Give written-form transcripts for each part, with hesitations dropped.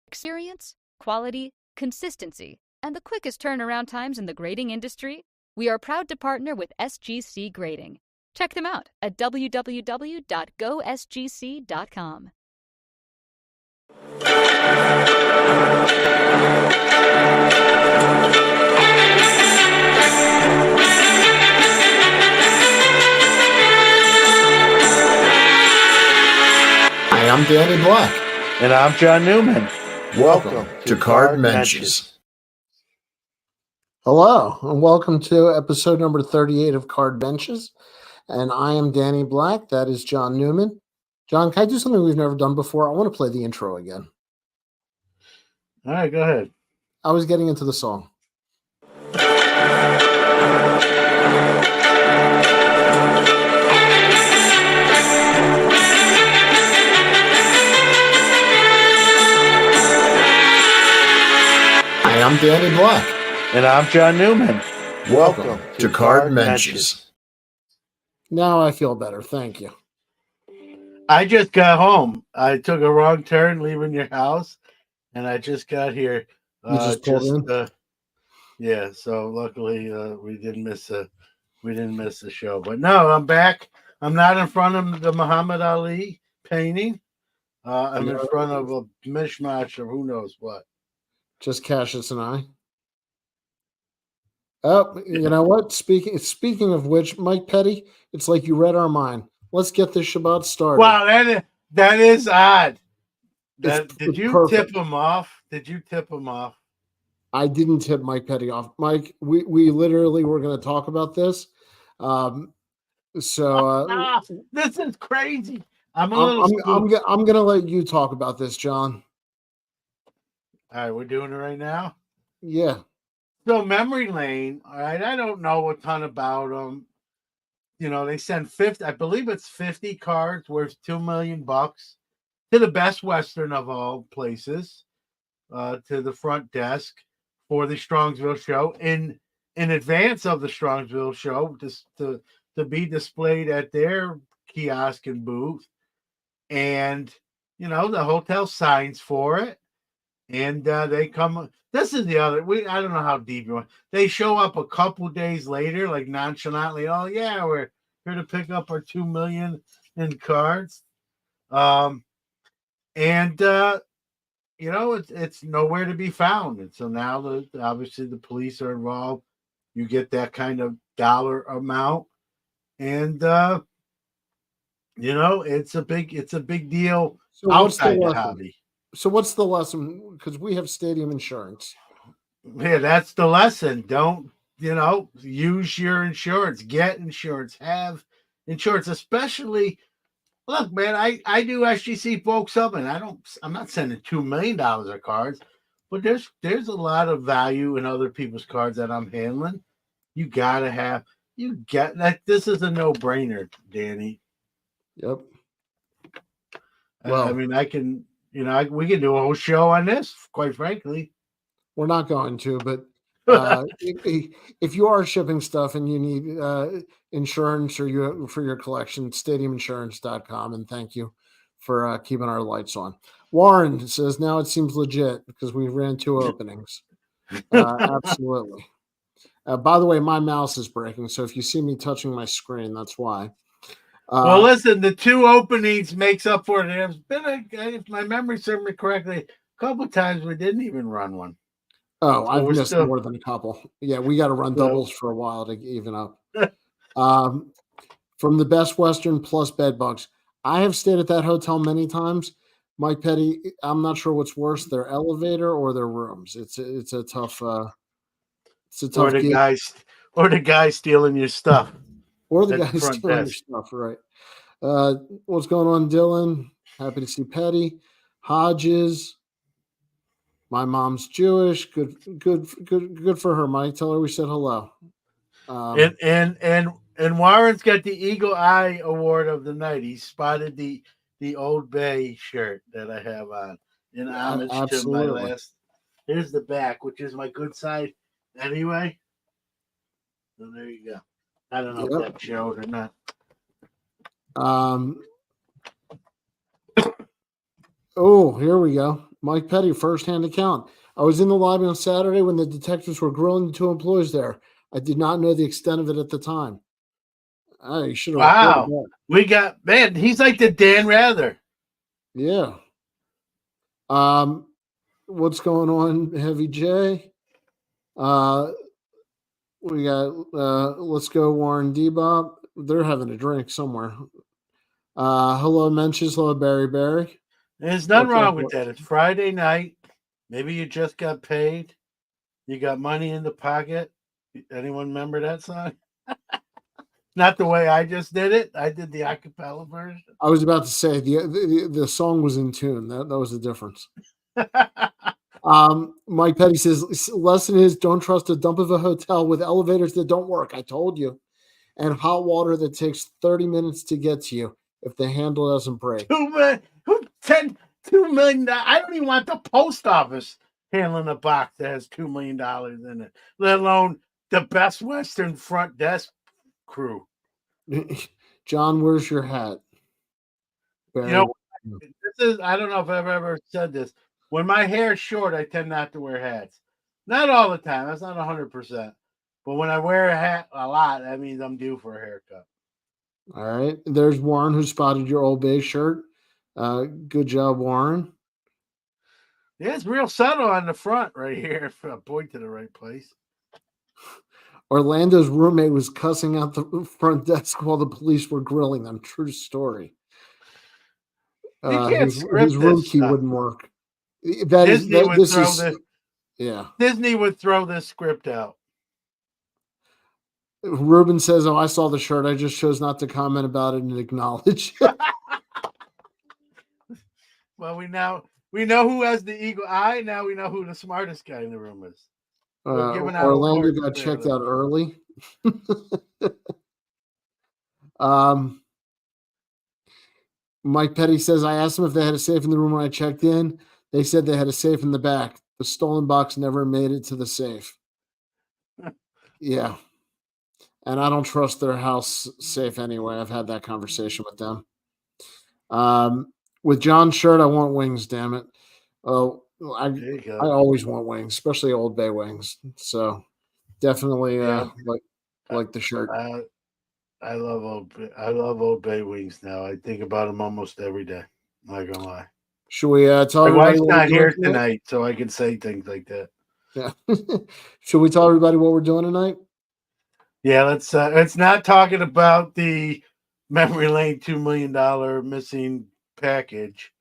Experience, quality, consistency, and the quickest turnaround times in the grading industry? We are proud to partner with SGC Grading. Check them out at www.gosgc.com. Hi, I'm Danny Black. And I'm John Newman. Welcome to Card Mensches. Hello, and welcome to episode number 38 of Card Benches. And I am Danny Black. That is John Newman. John, can I do something we've never done before? I want to play the intro again. All right, go ahead. I was getting into the song. Hi, I'm Danny Black. And I'm John Newman. Welcome to Card Mensches. Now I feel better. Thank you. I just got home. I took a wrong turn leaving your house, and I just got here. You just pulled in? Yeah. So luckily, we didn't miss the show. But no, I'm back. I'm not in front of the Muhammad Ali painting. I'm in front of a mishmash of who knows what. Just Cassius and I. Oh, you know what? Speaking of which, Mike Petty, it's like you read our mind. Let's get this Shabbat started. Wow, that is odd. Did you perfect. tip him off? Did you tip him off? I didn't tip Mike Petty off. Mike, we literally were going to talk about this. This is crazy. I'm going to let you talk about this, John. All right, we're doing it right now? Yeah. So Memory Lane, all right, I don't know a ton about them. You know, they send 50, I believe it's 50 cards worth $2 million to the Best Western of all places, to the front desk for the Strongsville show in advance of the Strongsville show, just to be displayed at their kiosk and booth. And, you know, the hotel signs for it. And they come. This is the other. I don't know how deep you want. They show up a couple days later, like nonchalantly. Oh yeah, we're here to pick up our $2 million in cards. You know, it's nowhere to be found. And so now obviously the police are involved. You get that kind of dollar amount, and you know, it's a big deal outside the hobby. So what's the lesson? Because we have stadium insurance. Yeah, that's the lesson. Don't, use your insurance. Get insurance. Have insurance. Especially, look, man, I do SGC folks up, and I'm not sending $2 million of cards, but there's a lot of value in other people's cards that I'm handling. You gotta have. You get that. This is a no-brainer, Danny. Yep. Well, I mean, I can. We can do a whole show on this, quite frankly. We're not going to, but if you are shipping stuff and you need insurance for your collection, stadiuminsurance.com, and thank you for keeping our lights on. Warren says, now it seems legit because we ran 2 openings. Absolutely. By the way, my mouse is breaking, so if you see me touching my screen, that's why. Well, listen, the 2 openings makes up for it. There's been, if my memory serves me correctly, a couple of times we didn't even run one. Oh, so I've missed more than a couple. Yeah, we got to run doubles for a while to even up. From the Best Western plus Bedbugs. I have stayed at that hotel many times. Mike Petty, I'm not sure what's worse, their elevator or their rooms. It's a tough or the guy stealing your stuff. Or the guy stealing your stuff, right? What's going on, Dylan? Happy to see Petty. Hodges. My mom's Jewish. Good for her, Mike. Tell her we said hello. And Warren's got the Eagle Eye Award of the night. He spotted the Old Bay shirt that I have on in homage to my last. Here's the back, which is my good side anyway. So there you go. I don't know if that showed or not. Oh, here we go. Mike Petty, firsthand account. I was in the lobby on Saturday when the detectives were grilling the two employees there. I did not know the extent of it at the time. I should have reported Wow. that. We got, man, he's like the Dan Rather. Yeah. What's going on, Heavy J? We got let's go, Warren Debop. They're having a drink somewhere. Hello, Mensches. Hello, Barry. There's nothing What's up? wrong with that. It's Friday night. Maybe you just got paid. You got money in the pocket. Anyone remember that song? Not the way I just did it. I did the acapella version. I was about to say the song was in tune. That was the difference. Mike Petty says lesson is don't trust a dump of a hotel with elevators that don't work. I told you. And hot water that takes 30 minutes to get to you if the handle doesn't break. $2 million. I don't even want the post office handling a box that has $2 million in it, let alone the Best Western front desk crew. John, where's your hat? Barry, this is, I don't know if I've ever said this. When my hair is short, I tend not to wear hats. Not all the time. That's not 100%. But when I wear a hat a lot, that means I'm due for a haircut. All right. There's Warren who spotted your Old Bay shirt. Good job, Warren. Yeah, it's real subtle on the front right here if I point to the right place. Orlando's roommate was cussing out the front desk while the police were grilling them. True story. His room key wouldn't work. Disney would throw this script out. Ruben says, "Oh, I saw the shirt. I just chose not to comment about it and acknowledge." Well, we know who has the eagle eye. Now we know who the smartest guy in the room is. Orlando got checked out early. Mike Petty says, I asked them if they had a safe in the room when I checked in. They said they had a safe in the back. The stolen box never made it to the safe. Yeah. And I don't trust their house safe anyway. I've had that conversation with them. With John's shirt, I want wings, damn it. Oh, I always want wings, especially Old Bay wings. So definitely like the shirt. I love Old Bay wings now. I think about them almost every day. I'm not gonna lie. Should we tell my everybody? Wife's not here tonight, so I can say things like that. Yeah. Should we tell everybody what we're doing tonight? Yeah, let's not talking about the memory lane $2 million missing package.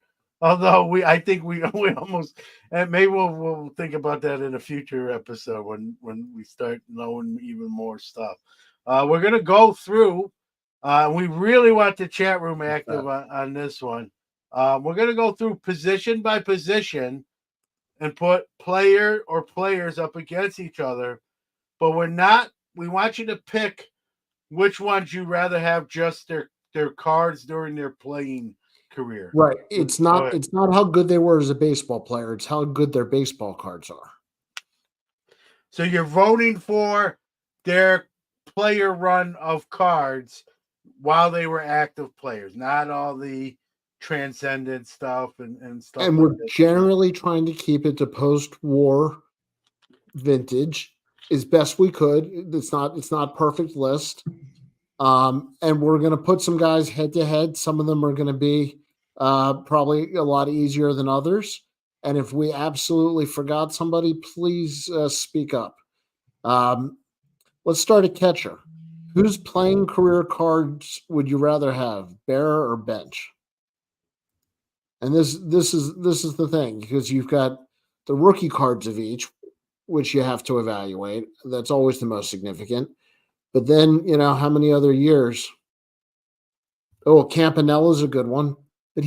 Although I think we almost, and maybe we'll think about that in a future episode when we start knowing even more stuff. We're gonna go through. We really want the chat room active on this one. We're gonna go through position by position and put player or players up against each other, but we're not. We want you to pick which ones you rather have just their cards during their playing career. Right. It's not how good they were as a baseball player. It's how good their baseball cards are. So you're voting for their player run of cards while they were active players, not all the transcendent stuff and stuff. And we're generally trying to keep it to post-war vintage as best we could. It's not perfect list. And we're going to put some guys head to head. Some of them are going to be probably a lot easier than others. And if we absolutely forgot somebody, please speak up. Let's start at catcher. Whose playing career cards would you rather have, Bear or Bench? And this is the thing, because you've got the rookie cards of each, which you have to evaluate. That's always the most significant. But then, how many other years? Oh, Campanella's a good one. But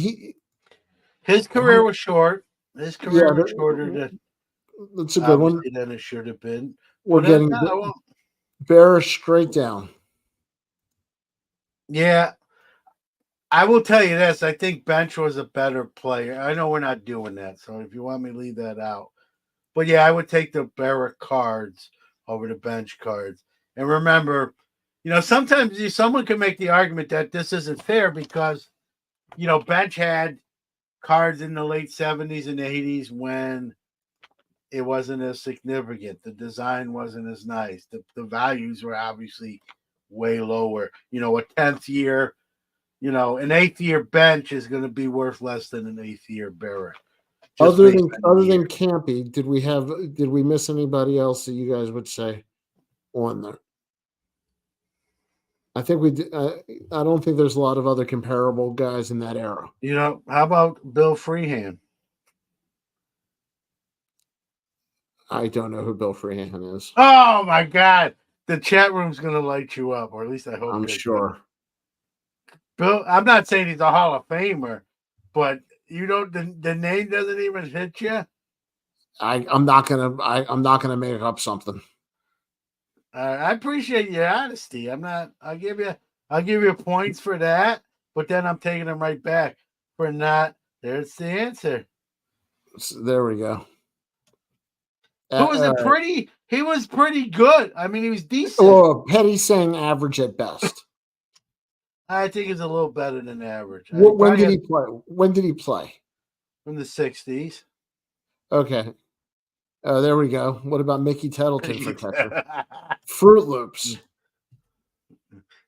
his career was short. His career was shorter than that's a good one. Than it should have been. We're getting Bear straight down. Yeah. I will tell you this. I think Bench was a better player. I know we're not doing that, so if you want me to leave that out. But yeah, I would take the Bear cards over the Bench cards. And remember, sometimes someone can make the argument that this isn't fair because, Bench had cards in the late 70s and 80s when it wasn't as significant. The design wasn't as nice. The values were obviously way lower. You know, a 10th year, you know, an 8th year bench is going to be worth less than an 8th year bearer. Other than Campy, did we miss anybody else that you guys would say on there? I think we did. I don't think there's a lot of other comparable guys in that era. You know, how about Bill Freehand? I don't know who Bill Freehand is. Oh my God. The chat room's going to light you up, or at least I hope. I'm sure. Bill, I'm not saying he's a Hall of Famer, but you don't. The name doesn't even hit you. I'm not gonna make up something. I appreciate your honesty. I'll give you points for that, but then I'm taking them right back for not. There's the answer. So there we go. He was pretty good. I mean, he was decent. Well, Petty's saying average at best. I think he's a little better than average. When did he play? When did he play? From the 60s. Okay. There we go. What about Mickey Tettleton for catcher? Fruit Loops.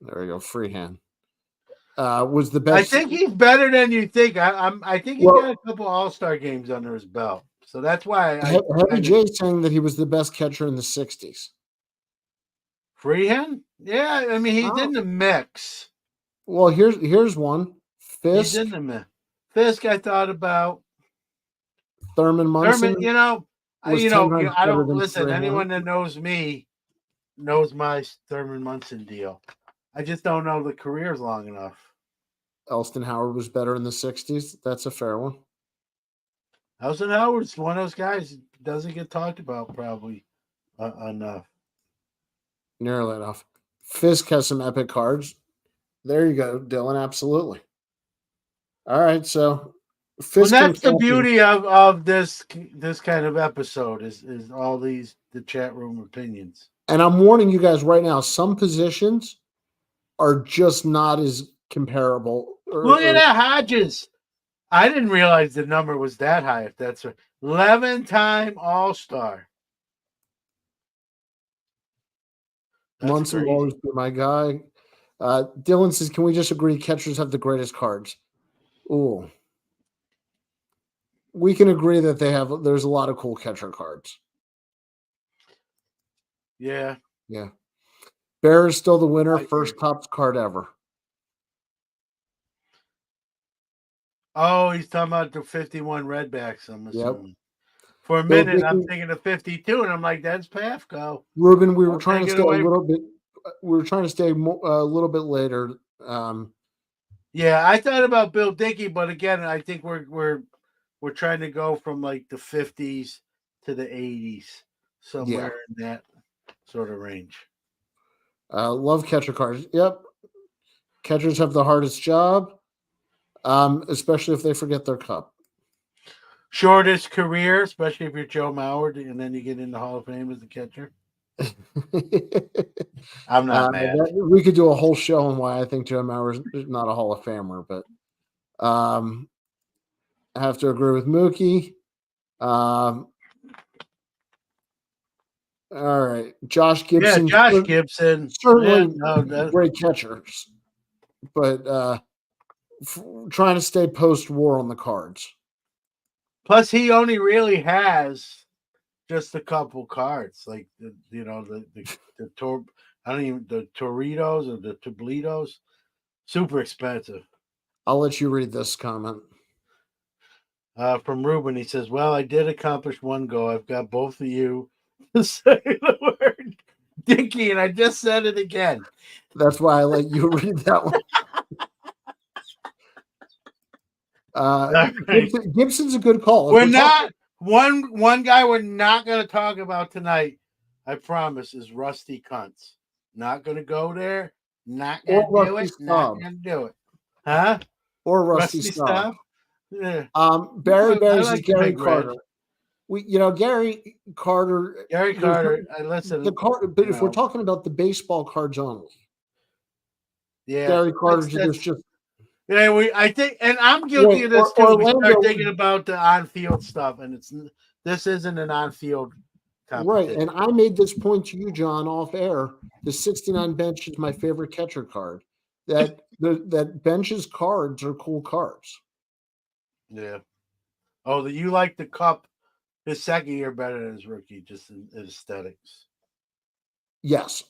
There we go. Freehand. Was the best. I think he's better than you think. I think he's got a couple All-Star games under his belt. So that's why Heavy J saying that he was the best catcher in the 60s. Freehand? Yeah, I mean he's in the mix. Well, here's one. Fisk. He's in the mix. Fisk, I thought about. Thurman Munson. I don't listen. Anyone that knows me knows my Thurman Munson deal. I just don't know the careers long enough. Elston Howard was better in the 60s. That's a fair one. Elston Howard's one of those guys doesn't get talked about probably enough. Nearly enough. Fisk has some epic cards. There you go, Dylan. Absolutely. All right, so Fisk. Well, that's the beauty of this kind of episode is all the chat room opinions. And I'm warning you guys right now, some positions are just not as comparable. Look at that Hodges. I didn't realize the number was that high. If that's 11-time All-Star. Munson will always be my guy. Dylan says, "Can we just agree catchers have the greatest cards?" Ooh, we can agree that there's a lot of cool catcher cards. Yeah. Bear is still the winner. First Topps card ever. Oh, he's talking about the 51 Redbacks, I'm assuming. Yep. For a minute, I'm thinking of 52, and I'm like, that's Pafko. Ruben, we were trying to stay a little bit. We were trying to stay a little bit later. Yeah, I thought about Bill Dickey, but again, I think we're trying to go from like the 50s to the 80s, somewhere in that sort of range. Love catcher cards. Yep, catchers have the hardest job. Especially if they forget their cup. Shortest career, especially if you're Joe Mauer, and then you get in the Hall of Fame as a catcher. I'm not mad. We could do a whole show on why I think Joe Mauer is not a Hall of Famer, but I have to agree with Mookie. All right, Josh Gibson. Yeah, Josh Gibson. Certainly great catchers, but trying to stay post-war on the cards. Plus, he only really has just a couple cards, like the Toritos or the Toblitos, super expensive. I'll let you read this comment. From Ruben, he says, "Well, I did accomplish one goal. I've got both of you to say the word Dickey, and I just said it again." That's why I let you read that one. Gibson's a good call. We're not one guy we're not going to talk about tonight. I promise is Rusty Kuntz. Not going to go there. Not going to do it. Not going to do it. Huh? Or Rusty Staub. Yeah. Barry is Gary Carter. Gary Carter. Listen. But if we're talking about the baseball cards only, yeah, Gary Carter. Yeah, I think, and I'm guilty Wait, of this too. We Orlando, start thinking about the on-field stuff, and this isn't an on-field right? competition. And I made this point to you, John, off air. The 69 bench is my favorite catcher card. That bench's cards are cool cards. Yeah. Oh, you like the cup his second year better than his rookie, just in aesthetics. Yes,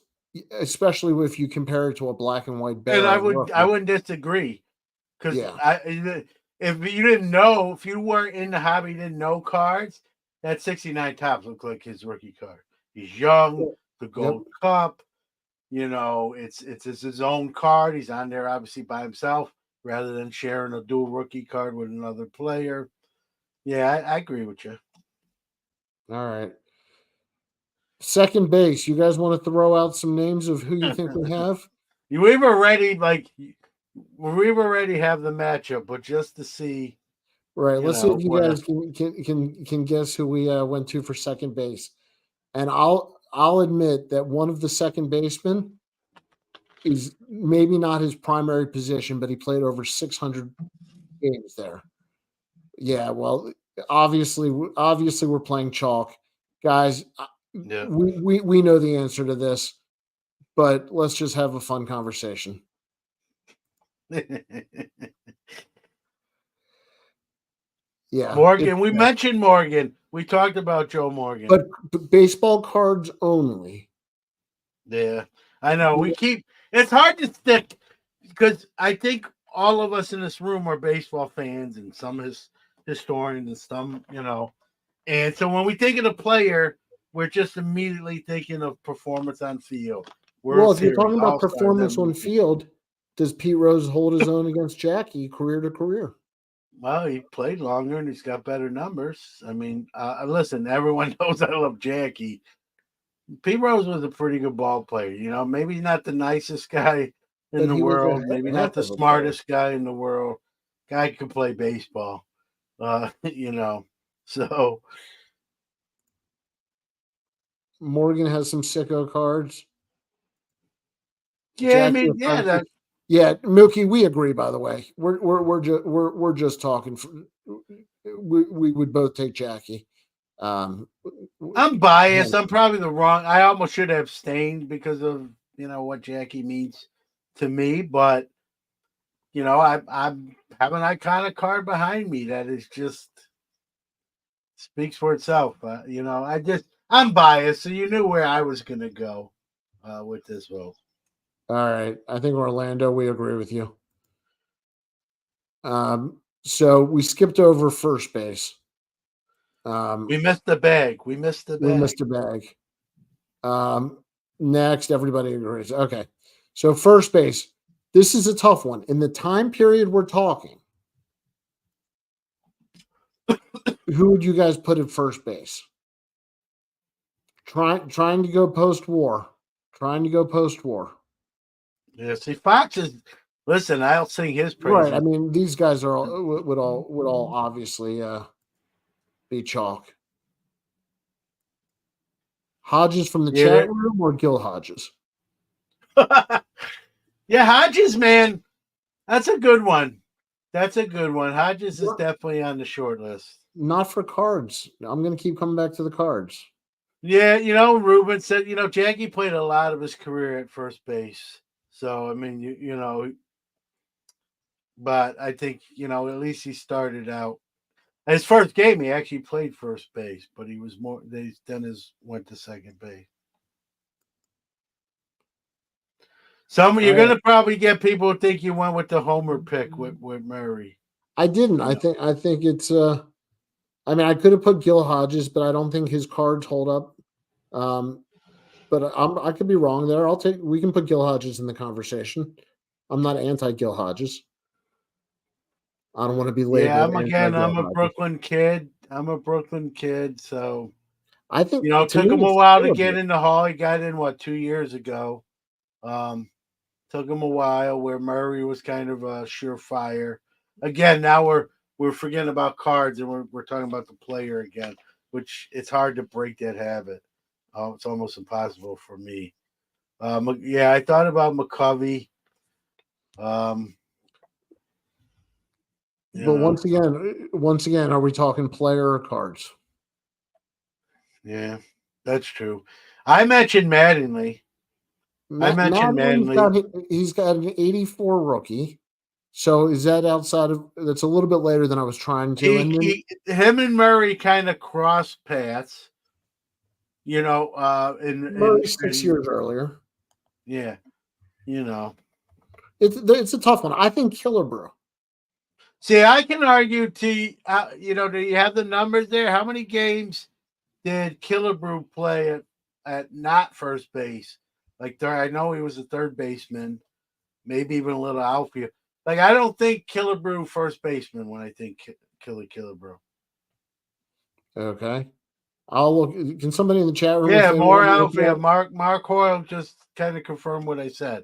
especially if you compare it to a black and white And bear. I wouldn't disagree because Yeah. if you didn't know, if you weren't in the hobby, didn't know cards, that 69 tops looked like his rookie card. He's young, the gold cup. It's his own card. He's on there obviously by himself rather than sharing a dual rookie card with another player. Yeah, I agree with you. All right. Second base. You guys want to throw out some names of who you think we have? We've already have the matchup, but just to see. Right. Let's see if you guys can guess who we went to for second base. And I'll admit that one of the second basemen is maybe not his primary position, but he played over 600 games there. Yeah, well, obviously we're playing chalk. Guys, Yeah. we know the answer to this, but let's just have a fun conversation. Yeah. Morgan, we mentioned Morgan. We talked about Joe Morgan. But baseball cards only. Yeah, I know. It's hard to stick because I think all of us in this room are baseball fans and some historians and some, And so when we think of the player, we're just immediately thinking of performance on field. Well, if you're talking about performance on field, does Pete Rose hold his own against Jackie career to career? Well, he played longer and he's got better numbers. I mean, listen, everyone knows I love Jackie. Pete Rose was a pretty good ball player. Maybe not the nicest guy in the world, maybe not the smartest guy in the world. Guy could play baseball. So Morgan has some sicko cards. Yeah, Jackie, yeah, Milky, we agree. By the way, we're just talking. We would both take Jackie. I'm biased. I'm probably the wrong. I almost should have abstained because of what Jackie means to me, but I have an iconic card behind me that is just speaks for itself. I'm biased, so you knew where I was going to go with this vote. All right, I think Orlando. We agree with you. So we skipped over first base. We missed the bag. We missed the bag. Next, everybody agrees. Okay, so first base. This is a tough one. In the time period we're talking, who would you guys put at first base? Trying to go post-war. Yeah, see, Fox is. Listen, I'll sing his praises. Right. I mean, these guys would all obviously be chalk. Hodges from the chat room or Gil Hodges? Yeah, Hodges, man, that's a good one. Hodges is definitely on the short list. Not for cards. I'm going to keep coming back to the cards. Yeah, Ruben said, Jackie played a lot of his career at first base. So, I mean, but I think, at least he started out. His first game, he actually played first base, but he was went to second base. You're going to probably get people who think you went with the homer pick with Murray. I didn't. I think it's I mean, I could have put Gil Hodges, but I don't think his cards hold up. But I could be wrong there. We can put Gil Hodges in the conversation. I'm not anti-Gil Hodges. I don't want to be labeled. Yeah, I'm a Brooklyn kid. So I think took him a while to get in the Hall. He got in 2 years ago. Took him a while where Murray was kind of a surefire. Again, now we're forgetting about cards and we're talking about the player again, which it's hard to break that habit. It's almost impossible for me. I thought about McCovey. But once again, are we talking player or cards? Yeah, that's true. I mentioned Mattingly. He's got an 84 rookie. So is that outside of that's a little bit later than I was trying to? Him and Murray kind of cross paths. In Murray 6 years earlier. Yeah, it's a tough one. I think Killebrew. See, I can argue do you have the numbers there? How many games did Killebrew play at not first base? Like I know he was a third baseman, maybe even a little outfield. Like I don't think Killebrew first baseman when I think Killebrew. Okay. I'll look. Can somebody in the chat room? Yeah, more outfield. Mark Hoyle just kind of confirmed what I said.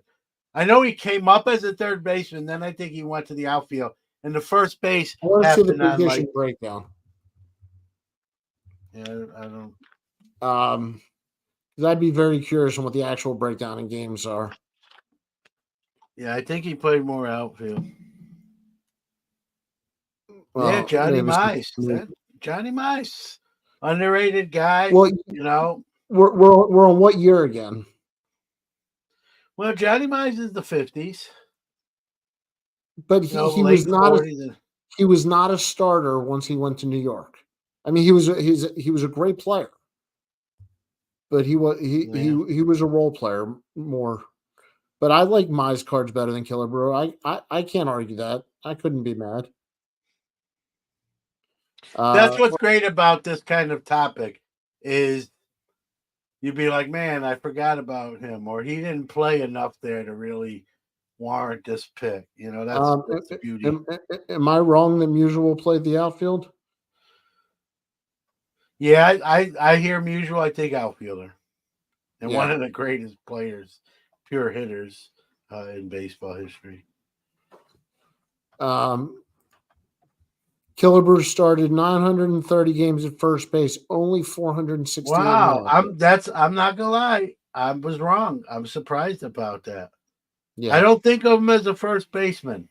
I know he came up as a third baseman, then I think he went to the outfield, and the first base I want to see the happened position breakdown. Yeah, I don't. Because I'd be very curious on what the actual breakdown in games are. Yeah, I think he played more outfield. Well, yeah, Johnny Mize. Johnny Mize, underrated guy. Well, we're on what year again? Well, Johnny Mize is the 50s, but he was not he was not a starter once he went to New York. I mean, he was a great player, but he was a role player more. But I like Mize cards better than Killebrew. I can't argue that. I couldn't be mad. That's what's great about this kind of topic is you'd be like, man, I forgot about him, or he didn't play enough there to really warrant this pick. That's the beauty. Am I wrong that Musial played the outfield? Yeah, I hear Musial. I think outfielder, and one of the greatest players, pure hitters in baseball history. Killebrew started 930 games at first base, only 460. Wow, I'm not gonna lie, I was wrong. I'm surprised about that. Yeah. I don't think of him as a first baseman.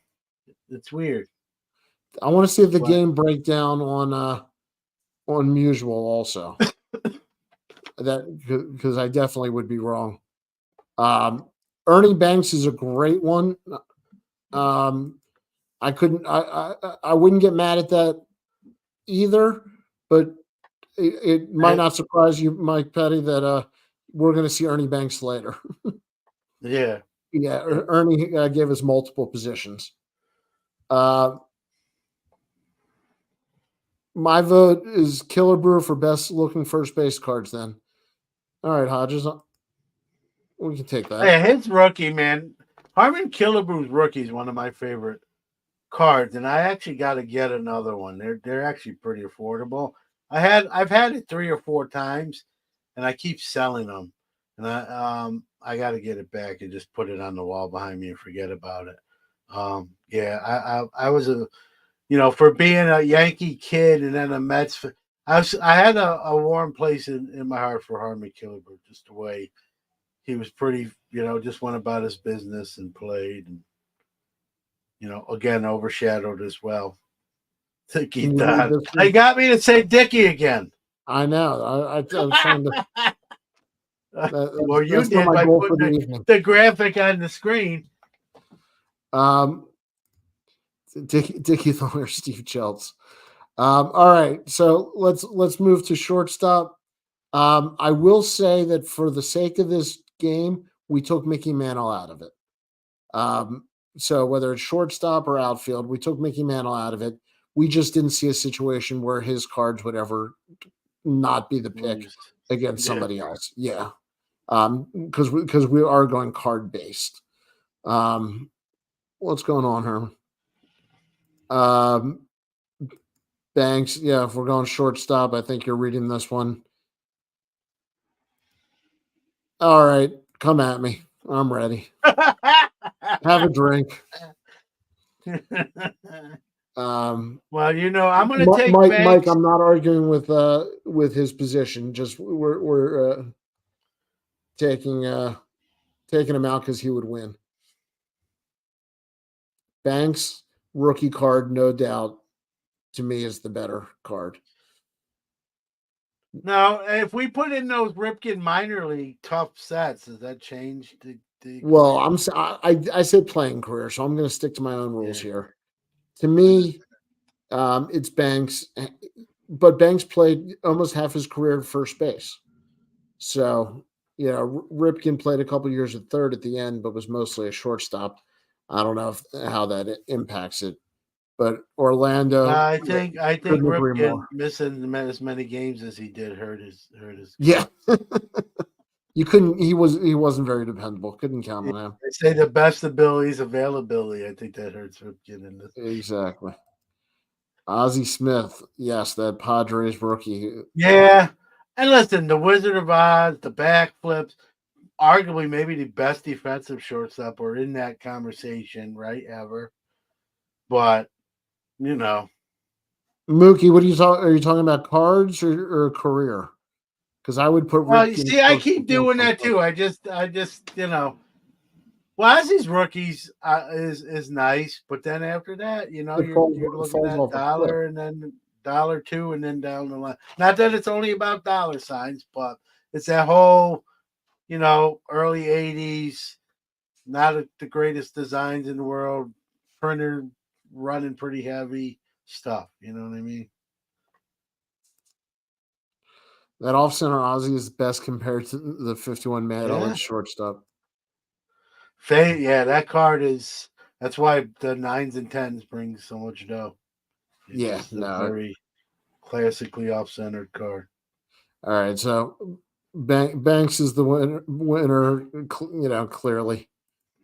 It's weird. I want to see the game breakdown on Musial also. That because I definitely would be wrong. Ernie Banks is a great one. I wouldn't get mad at that either, but it might not surprise you, Mike Petty, that we're going to see Ernie Banks later. Yeah. Ernie gave us multiple positions. My vote is Killebrew for best looking first base cards. Then, all right, Hodges, we can take that. Yeah, his rookie, man, Harmon Killebrew's rookie is one of my favorite cards, and I actually got to get another one. They're actually pretty affordable. I've had it 3 or 4 times, and I keep selling them, and I got to get it back and just put it on the wall behind me and forget about it. I was for being a Yankee kid and then a Mets, I had a warm place in my heart for Harmon Killebrew, just the way he was pretty, just went about his business and played, and again overshadowed as well. Dickie Dodd. They got me to say Dickie again. I know. I was trying to. Well, you did by putting the graphic on the screen. Dickie Thorner, Steve Schultz. All right, so let's move to shortstop. I will say that for the sake of this game, we took Mickey Mantle out of it. So whether it's shortstop or outfield, we took Mickey Mantle out of it. We just didn't see a situation where his cards would ever not be the pick against somebody else. Yeah. Because we are going card based. What's going on here? Banks, yeah. If we're going shortstop, I think you're reading this one. All right, come at me. I'm ready. Have a drink. Well, I'm going to take Mike. I'm not arguing with his position. Just we're taking him out because he would win. Banks, rookie card, no doubt, to me is the better card. Now, if we put in those Ripken minor league tough sets, does that change the Well, equation? I said playing career, so I'm going to stick to my own rules Yeah. here. To me, it's Banks, but Banks played almost half his career at first base. So, Ripken played a couple years at third at the end, but was mostly a shortstop. I don't know how that impacts it, but Orlando, I think couldn't agree Ripken more. missing as many games as he did hurt his Yeah, you couldn't. He wasn't very dependable. Couldn't count on him. They say the best ability is availability. I think that hurts Ripken in this. Exactly. Ozzie Smith, yes, that Padres rookie. Yeah. And listen, the Wizard of Oz, the backflips, arguably maybe the best defensive shortstop or in that conversation, right? Ever. But, Mookie, what are you talking about cards or career? Because I would put well, you Ripken see, I close keep to Banks doing on that both. too. I just, well, as these rookies is nice, but then after that, you're looking falls at off a cliff. dollar and then $2 and then down the line. Not that it's only about dollar signs, but it's that whole, early '80s, not the greatest designs in the world, printer running pretty heavy stuff. You know what I mean? That off center Ozzie is best compared to the 51 Mantle Yeah. at shortstop. Yeah, that card is. That's why the 9s and 10s bring so much dough. It's just a very classically off-centered card. All right, so Banks is the winner, clearly.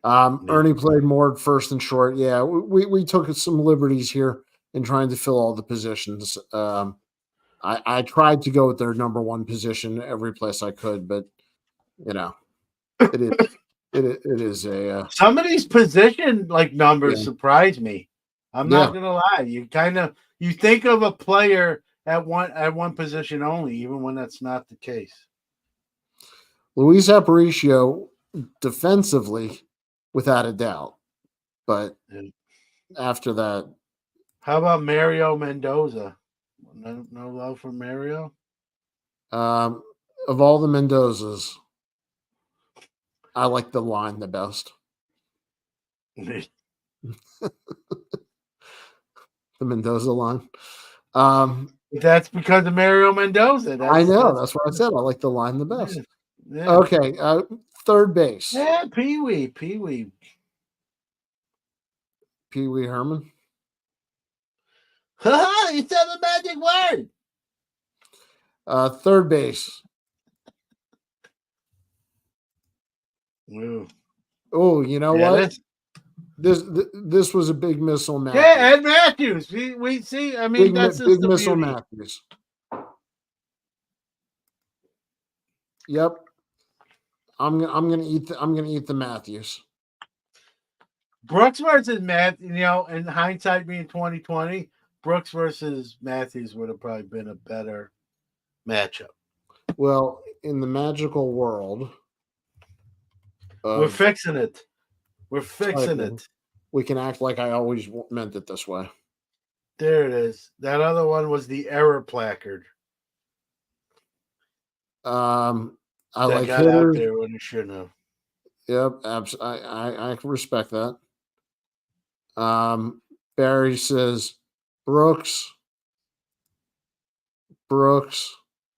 Ernie played more at first and short. Yeah, we took some liberties here in trying to fill all the positions. I tried to go with their number one position every place I could, but it is a Some of these position numbers surprise me. I'm Yeah. not gonna lie. You think of a player at one position only, even when that's not the case. Luis Aparicio defensively, without a doubt, but after that, How about Mario Mendoza? No love for Mario. of all the Mendozas, I like the line the best. The Mendoza line. That's because of Mario Mendoza. I know. That's what I said. I like the line the best. Yeah. Okay. Third base. Yeah, Pee Wee. Pee Wee Herman. You said the magic word. Third base. Oh, you know what? This was a big missile, Matthews. Yeah, Ed Matthews. We see. I mean, that's just big the missile, beauty. Matthews. Yep. I'm gonna eat the Matthews. Brooks versus Matthews. In hindsight, being 2020, Brooks versus Matthews would have probably been a better matchup. Well, in the magical world, we're fixing it. We're fixing it. We can act like I always meant it this way. There it is. That other one was the error placard. I that like got hitters. out there when it shouldn't have. Yep, I respect that. Barry says Brooks.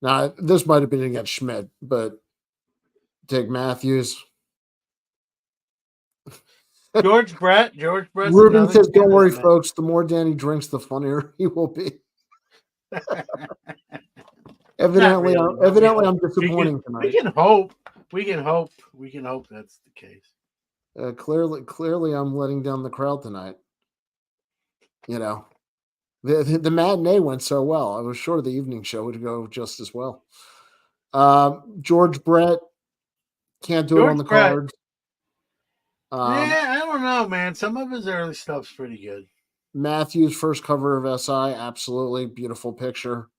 Now this might have been against Schmidt, but take Matthews. George Brett. Ruben says, "Don't worry, folks. The more Danny drinks, the funnier he will be." Evidently, I'm disappointing tonight. We can hope. We can hope that's the case. Clearly, I'm letting down the crowd tonight. The matinee went so well. I was sure the evening show would go just as well. George Brett can't do it on the cards. Yeah, I don't know, man. Some of his early stuff's pretty good. Matthews' first cover of SI, absolutely beautiful picture.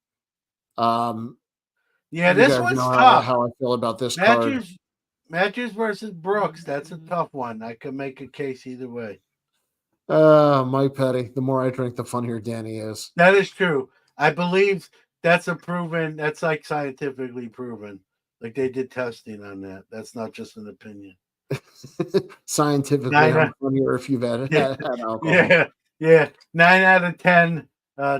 Yeah, this one's tough. How I feel about this card. Matthews versus Brooks. That's a tough one. I could make a case either way. Mike Petty. The more I drink, the funnier Danny is. That is true. I believe that's that's like scientifically proven. Like they did testing on that. That's not just an opinion. Scientifically, Nine, I'm funnier if you've had, yeah, had alcohol. yeah. 9 out of 10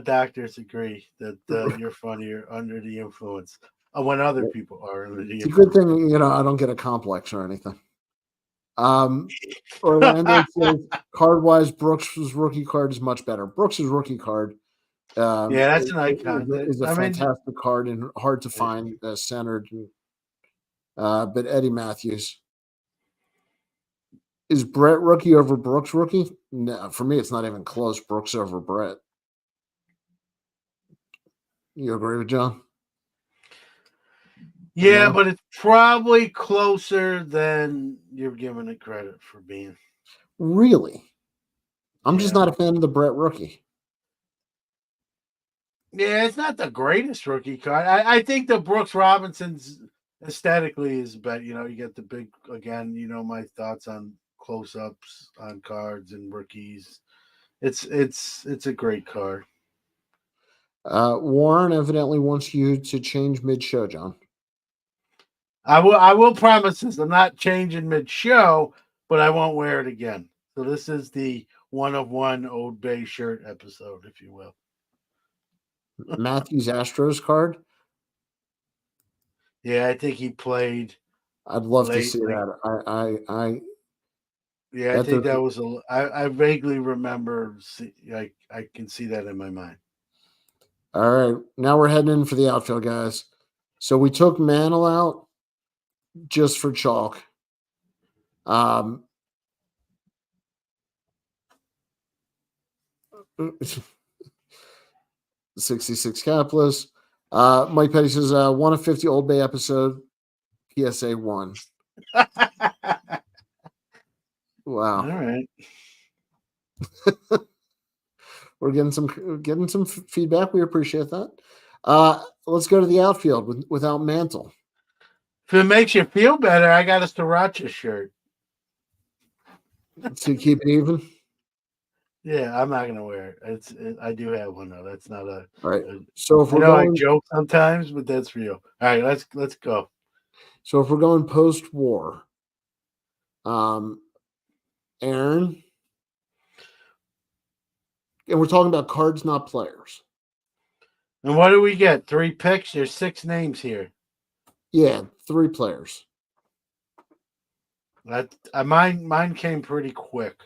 doctors agree that you're funnier under the influence when other people are under the It's a good influence. thing, I don't get a complex or anything. Orlando says card-wise, Brooks' rookie card is much better. Brooks' rookie card Yeah, that's an icon. is a I mean, fantastic card and hard to find centered. But Eddie Matthews. Is Brett rookie over Brooks rookie? No, for me, it's not even close. Brooks over Brett. You agree with John? yeah, No? but it's probably closer than you're giving it credit for being. Really? I'm just Yeah. not a fan of the Brett rookie. Yeah, it's not the greatest rookie card. I think the Brooks Robinson's aesthetically is better. You get the big again. My thoughts on close-ups on cards and rookies. It's a great card. Warren evidently wants you to change mid-show, John. I will promise this. I'm not changing mid-show, but I won't wear it again. So this is the 1 of 1 Old Bay shirt episode, if you will. Matthews Astros card. Yeah, I think he played. I'd love to late, see like, that. Yeah, I think that was I vaguely remember. I can see that in my mind. All right, now we're heading in for the outfield, guys. So we took Mantle out just for chalk. 66 capless. Mike Petty says 1 of 50 Old Bay episode. PSA 1. Wow. All right. We're getting some feedback. We appreciate that. Let's go to the outfield without Mantle. If it makes you feel better, I got a Sriracha shirt. To keep it even. Yeah, I'm not gonna wear it. I do have one though. That's not a. All right. So if I we're know going, I joke sometimes, but that's real. All right, let's go. So if we're going post-war, Aaron, and we're talking about cards, not players. And what do we get? 3 picks. There's 6 names here. Yeah, 3 players. That mine came pretty quick.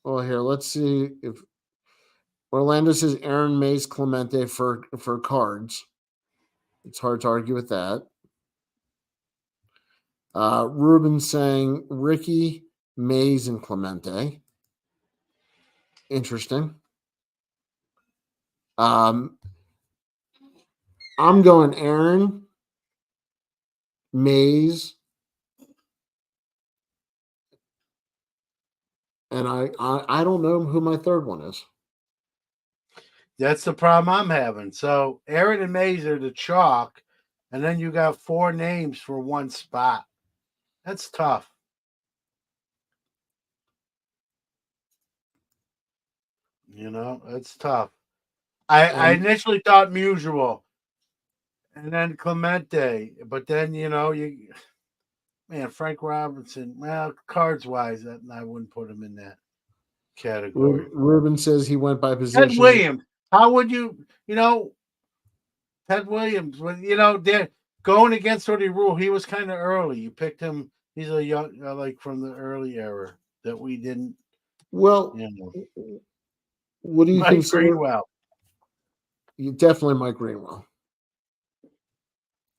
Well, here, let's see if Orlando says Aaron Mays Clemente for cards. It's hard to argue with that. Ruben saying Ricky, Mays, and Clemente. Interesting. I'm going Aaron, Mays, and I don't know who my third one is. That's the problem I'm having. So Aaron and Mays are the chalk, and then you got 4 names for one spot. That's tough. That's tough. I initially thought Musial, and then Clemente, but then Frank Robinson. Well, cards wise, I wouldn't put him in that category. Ruben says he went by position. Ted Williams. How would you? Ted Williams. When they're going against the rule, he was kind of early. You picked him. He's a young, like from the early era that we didn't. Well, what do you Mike consider? Greenwell. You definitely Mike Greenwell.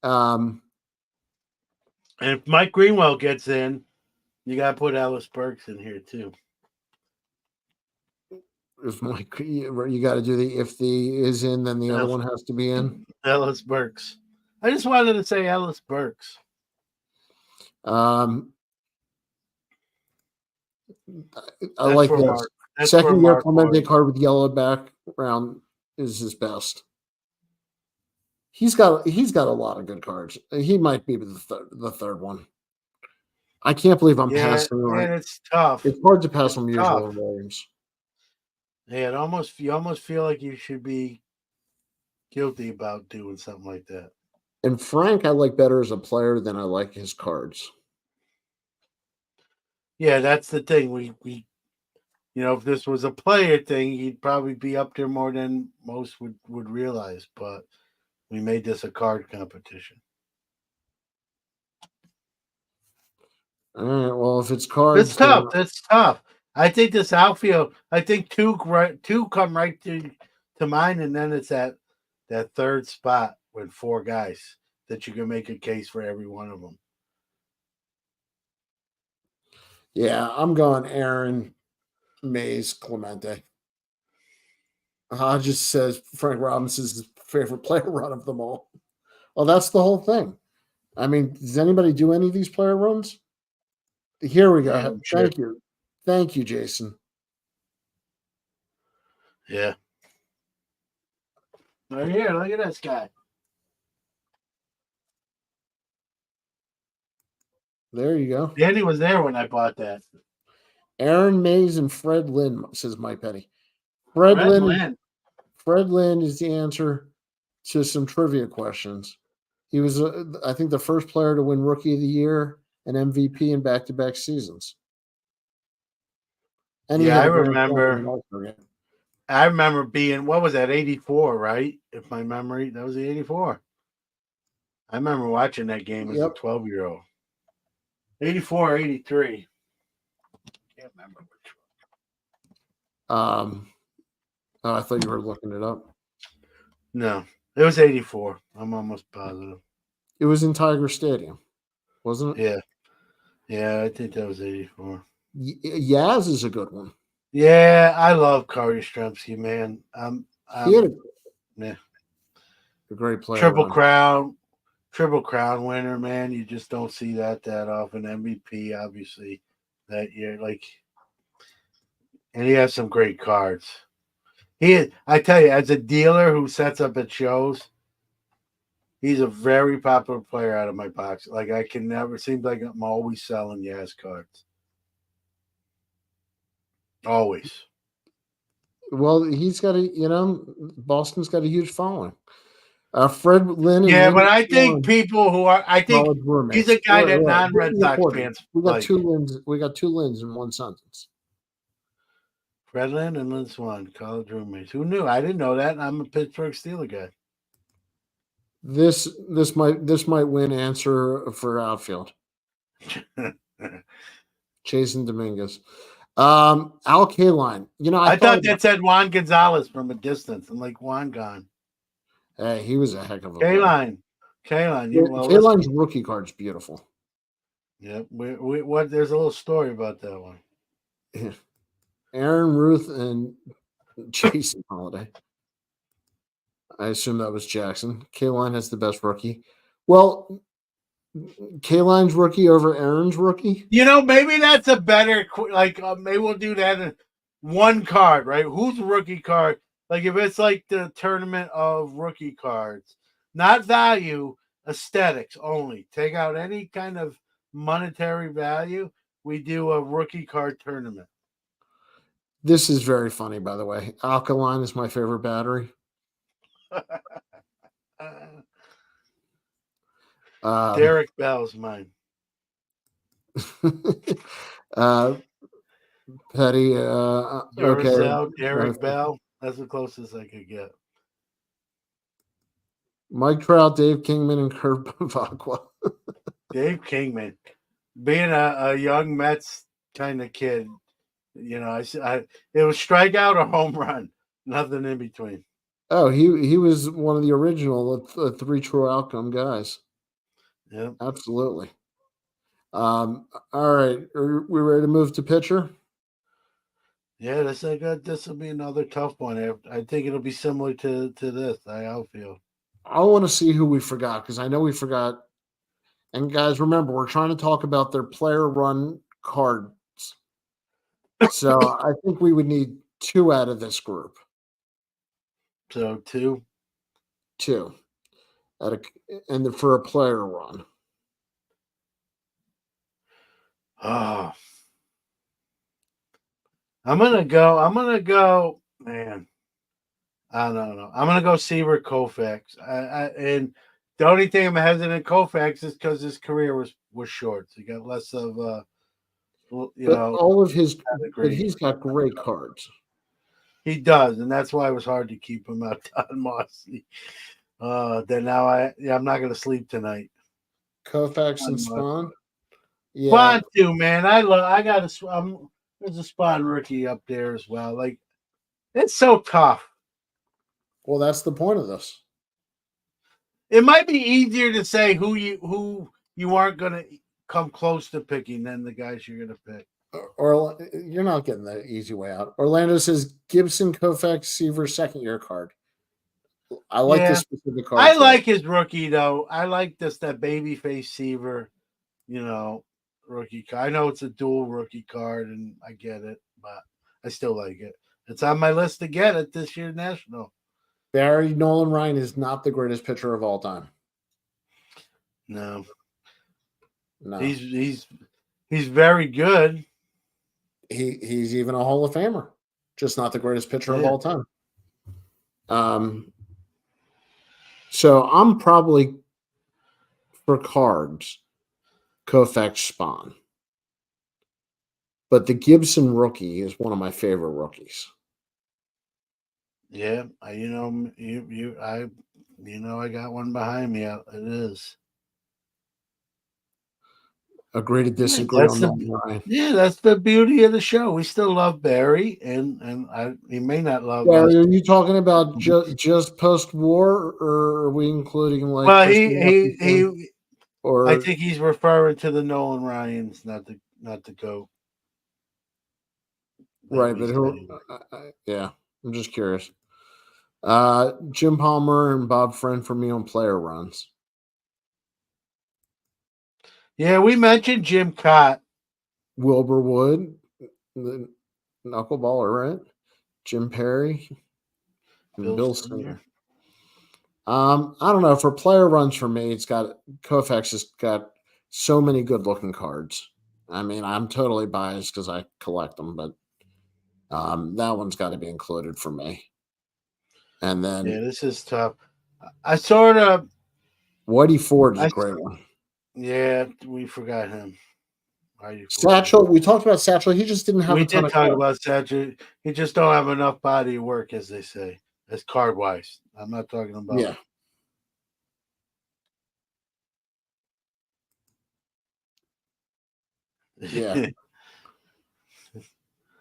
And if Mike Greenwell gets in, you got to put Ellis Burks in here too. If Mike, you got to do if the is in, then the other one has to be in. Ellis Burks. I just wanted to say Ellis Burks. I like this. Second year Clemente card with yellow background is his best. He's got a lot of good cards. He might be the third one. I can't believe I'm passing on. And it's tough. It's hard to pass on Musial Williams. Yeah, you almost feel like you should be guilty about doing something like that. And Frank, I like better as a player than I like his cards. Yeah, that's the thing. We if this was a player thing, he'd probably be up there more than most would realize. But we made this a card competition. All right. Well, if it's It's cards, then tough. It's tough. I think this outfield. I think two come right to mind, and then it's that third spot with four guys that you can make a case for every one of them. yeah, I'm going Aaron, Mays, Clemente. Hodges says Frank Robinson's his favorite player run of them all. Well, that's the whole thing. I mean, does anybody do any of these player runs? Here we Yeah, go. I'm sure. Thank you. Thank you, Jason. Yeah. Right here, look at this guy. There you go. Danny was there when I bought that. Aaron Mays and Fred Lynn, says Mike Petty. Red Lynn. Fred Lynn is the answer to some trivia questions. He was, I think, the first player to win Rookie of the Year and MVP in back-to-back seasons. And he Yeah, hit a grand slam in an All-Star game. I remember being, what was that, 84, right? If my memory, that was the 84. I remember watching that game as a 12-year-old. 84 or 83. Can't remember which one. Oh, I thought you were looking it up. No, it was 84. I'm almost positive. It was in Tiger Stadium, wasn't it? Yeah. Yeah, I think that was 84. Yaz is a good one. Yeah, I love Corey Yastrzemski, man. He had a great player. Triple Crown winner, man. You just don't see that often. MVP, obviously, that year. And he has some great cards. I tell you, as a dealer who sets up at shows, he's a very popular player out of my box. I can never, seems like I'm always selling Yaz cards. Always. Well, he's got Boston's got a huge following. Fred Lynn. Yeah, but I think people who are, I think he's a guy that non-Red Sox fans We got two Lyns. We got two Lyns in one sentence. Fred Lynn and Lynn Swan, college roommates. Who knew? I didn't know that. I'm a Pittsburgh Steelers guy. This might win answer for outfield. Jason Dominguez. Al Kaline. I thought that said Juan Gonzalez from a distance. I'm like, Juan gone. Hey, he was a heck of a Kaline. Kaline's rookie card's beautiful. Yep. There's a little story about that one. Aaron Ruth and Jason Holiday. I assume that was Jackson. Kaline has the best rookie. Well, Kaline's rookie over Aaron's rookie. Maybe that's a better maybe we'll do that in one card, right? Who's rookie card? If it's the tournament of rookie cards, not value, aesthetics only. Take out any kind of monetary value. We do a rookie card tournament. This is very funny, by the way. Alkaline is my favorite battery. Derek Bell's mine. Petty. Okay. Derek Bell. That's the closest I could get. Mike Trout, Dave Kingman, and Kurt Bavacqua. Dave Kingman, being a young Mets kind of kid, it was strikeout or home run, nothing in between. Oh, he was one of the original three true outcome guys. Yeah, absolutely. All right, are we ready to move to pitcher? Yeah, this will be another tough one. I think it'll be similar to this. Outfield. I want to see who we forgot because I know we forgot. And guys, remember, we're trying to talk about their player run cards. So I think we would need two out of this group. So two. And for a player run. Oh. I'm gonna go Man, I don't know. I'm gonna go Seaver Koufax. And the only thing I'm hesitant Koufax is because his career was short. So he got less of But all of his, but pedigree. he's got great cards. He does, and that's why it was hard to keep him out on Mossy. Then now I'm not gonna sleep tonight. Koufax and Spawn. Yeah, Spawn too, man. I got there's a Spawn rookie up there as well. Like it's so tough. well, that's the point of this. It might be easier to say who you aren't gonna come close to picking than the guys you're gonna pick. Or you're not getting the easy way out. Orlando says Gibson Koufax Seaver second year card. I like this specific card. I like his rookie though. I like that babyface Seaver, rookie card. I know it's a dual rookie card, and I get it, but I still like it. It's on my list to get it this year national. Barry Nolan Ryan is not the greatest pitcher of all time. No. No. He's very good. He's even a Hall of Famer, just not the greatest pitcher of all time. So I'm probably for cards, Koufax Spawn. But the Gibson rookie is one of my favorite rookies. Yeah, I got one behind me. It is. Agree to disagree on that, Ryan. Yeah, that's the beauty of the show. We still love Barry, and he may not love Barry, us. are you talking about just post-war, or are we including like? Well, he or I think he's referring to the Nolan Ryans, not the GOAT. Right, but who? Yeah, I'm just curious. Jim Palmer and Bob Friend for me on player runs. Yeah, we mentioned Jim Cott. Wilbur Wood, the knuckleballer, right? Jim Perry, and Bill Singer. I don't know. For player runs for me, Koufax has got so many good looking cards. I mean, I'm totally biased because I collect them, but that one's got to be included for me. And then this is tough. I sort of Whitey Ford is a great one. Yeah, we forgot him. Satchel, we talked about Satchel. He just didn't have a ton of cards. About Satchel. He just don't have enough body of work, as they say, as card wise. I'm not talking about. Yeah. Yeah.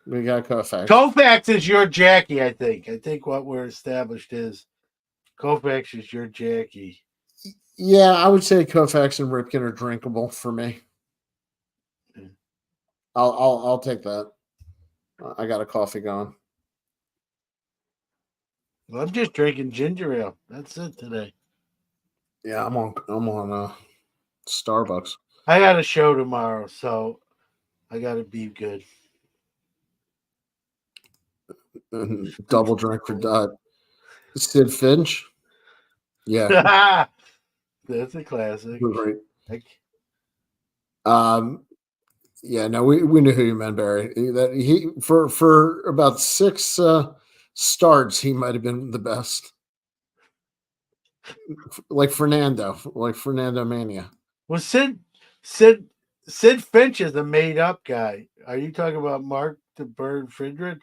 We got Koufax. Koufax is your Jackie, I think. I think what we're established is Koufax is your Jackie. Yeah, I would say Koufax and Ripken are drinkable for me. Yeah. I'll take that. I got a coffee going. Well, I'm just drinking ginger ale. That's it today. Yeah, I'm on Starbucks. I got a show tomorrow, so I got to be good. Double drink for Sid Finch. Yeah. That's a classic. Right. Yeah, no, we knew who you meant, Barry. That he for about 6 starts, he might have been the best. Like Fernando Mania. Well, Sid Finch is a made up guy. Are you talking about Mark the Bird Friedrich?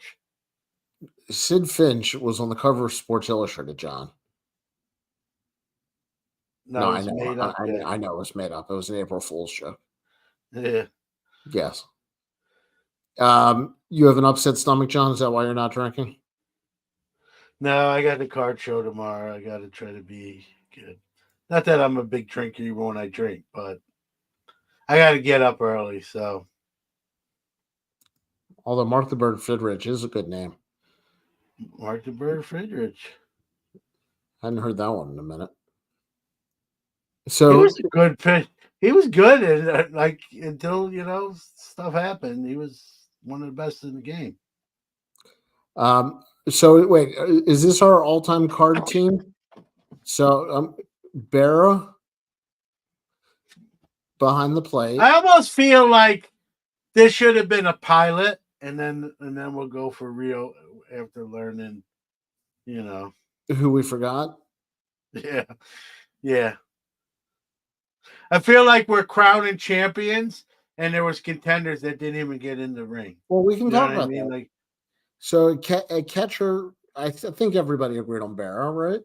Sid Finch was on the cover of Sports Illustrated, John. No, I know. Made up, I know it was made up. It was an April Fool's joke. Yeah. Yes. You have an upset stomach, John? Is that why you're not drinking? No, I got the card show tomorrow. I got to try to be good. Not that I'm a big drinker even when I drink, but I got to get up early. So, although Mark the Bird Friedrich is a good name. Mark the Bird Friedrich. I hadn't heard that one in a minute. So he was a good pitch. He was good, and until stuff happened, he was one of the best in the game. So wait, is this our all-time card team? So Barra behind the plate. I almost feel like this should have been a pilot, and then we'll go for real after learning, you know. Who we forgot? Yeah. Yeah. I feel like we're crowning champions and there was contenders that didn't even get in the ring. Well, we can You know talk what I about mean? that. Like, So a catcher, think everybody agreed on Barrow, right?